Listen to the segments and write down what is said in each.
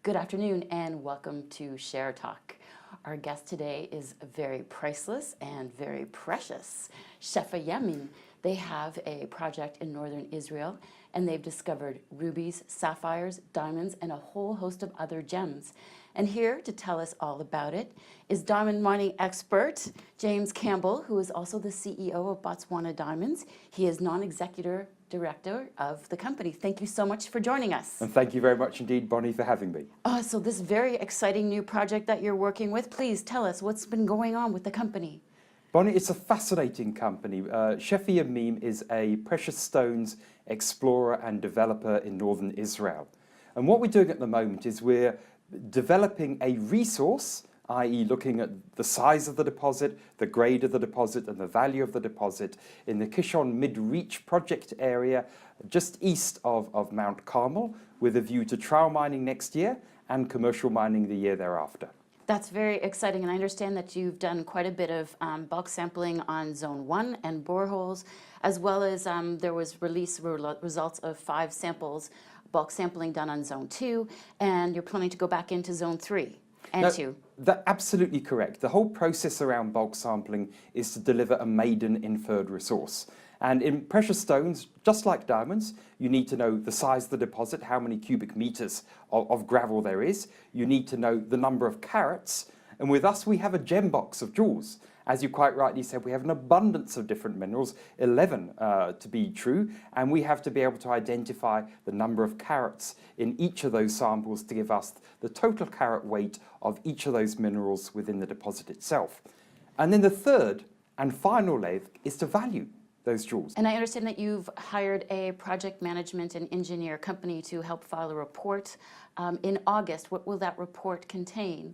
Good afternoon and welcome to Share Talk. Our guest today is very priceless and very precious. Shefa Yamem. They have a project in northern Israel and they've discovered rubies, sapphires, diamonds, and a whole host of other gems. And here to tell us all about it is diamond mining expert James Campbell, who is also the CEO of Botswana Diamonds. He is non-executive director of the company. Thank you so much for joining us. And thank you very much indeed, Bonnie, for having me. So this very exciting new project that you're working with, please tell us what's been going on with the company. Bonnie, it's a fascinating company. Shefa Yamem is a precious stones explorer and developer in northern Israel. And what we're doing at the moment is we're developing a resource, i.e. looking at the size of the deposit, the grade of the deposit and the value of the deposit in the Kishon Mid-Reach project area just east of Mount Carmel, with a view to trial mining next year and commercial mining the year thereafter. That's very exciting, and I understand that you've done quite a bit of bulk sampling on Zone 1 and boreholes, as well as there was results of 5 samples, bulk sampling done on Zone 2, and you're planning to go back into Zone 3 and 2. That's absolutely correct. The whole process around bulk sampling is to deliver a maiden inferred resource. And in precious stones, just like diamonds, you need to know the size of the deposit, how many cubic meters of gravel there is. You need to know the number of carats. And with us, we have a gem box of jewels. As you quite rightly said, we have an abundance of different minerals, 11 to be true, and we have to be able to identify the number of carats in each of those samples to give us the total carat weight of each of those minerals within the deposit itself. And then the third and final layer is to value those jewels. And I understand that you've hired a project management and engineer company to help file a report in August. What will that report contain?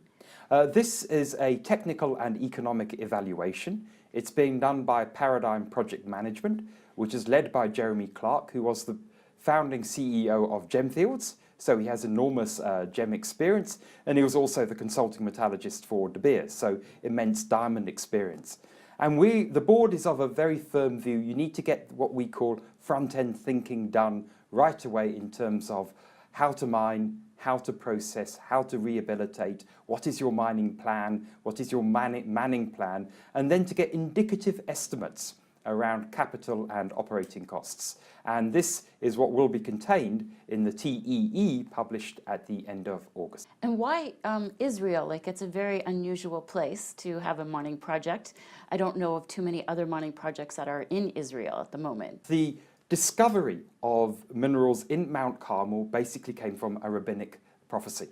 This is a technical and economic evaluation. It's being done by Paradigm Project Management, which is led by Jeremy Clark, who was the founding CEO of Gemfields. So he has enormous gem experience, and he was also the consulting metallurgist for De Beers, so immense diamond experience. And the board is of a very firm view. You need to get what we call front-end thinking done right away in terms of how to mine, how to process, how to rehabilitate, what is your mining plan, what is your manning plan, and then to get indicative estimates around capital and operating costs. And this is what will be contained in the TEE published at the end of August. And why Israel? Like, it's a very unusual place to have a mining project. I don't know of too many other mining projects that are in Israel at the moment. The discovery of minerals in Mount Carmel basically came from a rabbinic prophecy.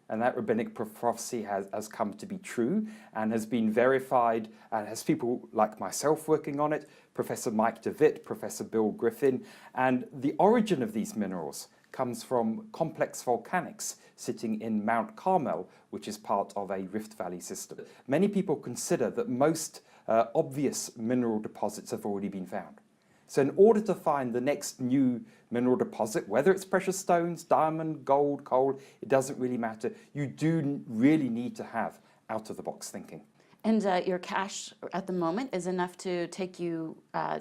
And that rabbinic prophecy has come to be true and has been verified and has people like myself working on it, Professor Mike DeWitt, Professor Bill Griffin. And the origin of these minerals comes from complex volcanics sitting in Mount Carmel, which is part of a Rift Valley system. Many people consider that most obvious mineral deposits have already been found. So in order to find the next new mineral deposit, whether it's precious stones, diamond, gold, coal, it doesn't really matter. You do really need to have out-of-the-box thinking. And your cash at the moment is enough to take you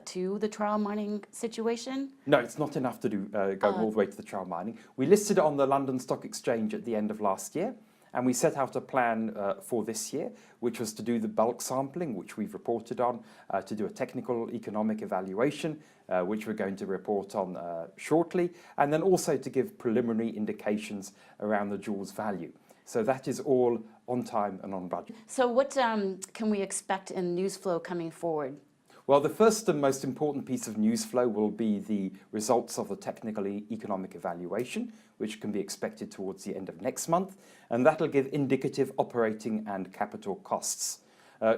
to the trial mining situation? No, it's not enough to go all the way to the trial mining. We listed it on the London Stock Exchange at the end of last year. And we set out a plan for this year, which was to do the bulk sampling, which we've reported on, to do a technical economic evaluation, which we're going to report on shortly, and then also to give preliminary indications around the jewel's value. So that is all on time and on budget. So what can we expect in Newsflow coming forward? Well, the first and most important piece of Newsflow will be the results of the technical economic evaluation, which can be expected towards the end of next month, and that'll give indicative operating and capital costs.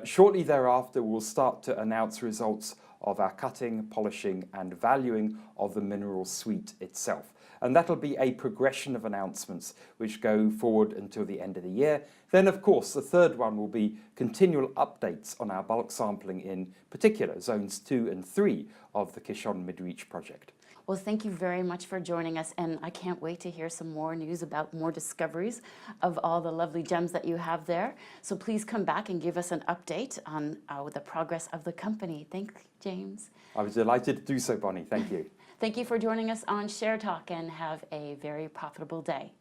Shortly thereafter, we'll start to announce results of our cutting, polishing and valuing of the mineral suite itself. And that'll be a progression of announcements which go forward until the end of the year. Then, of course, the third one will be continual updates on our bulk sampling, in particular zones 2 and 3 of the Kishon Mid-Reach project. Well, thank you very much for joining us, and I can't wait to hear some more news about more discoveries of all the lovely gems that you have there. So please come back and give us an update on the progress of the company. Thanks, James. I was delighted to do so, Bonnie. Thank you. Thank you for joining us on Share Talk, and have a very profitable day.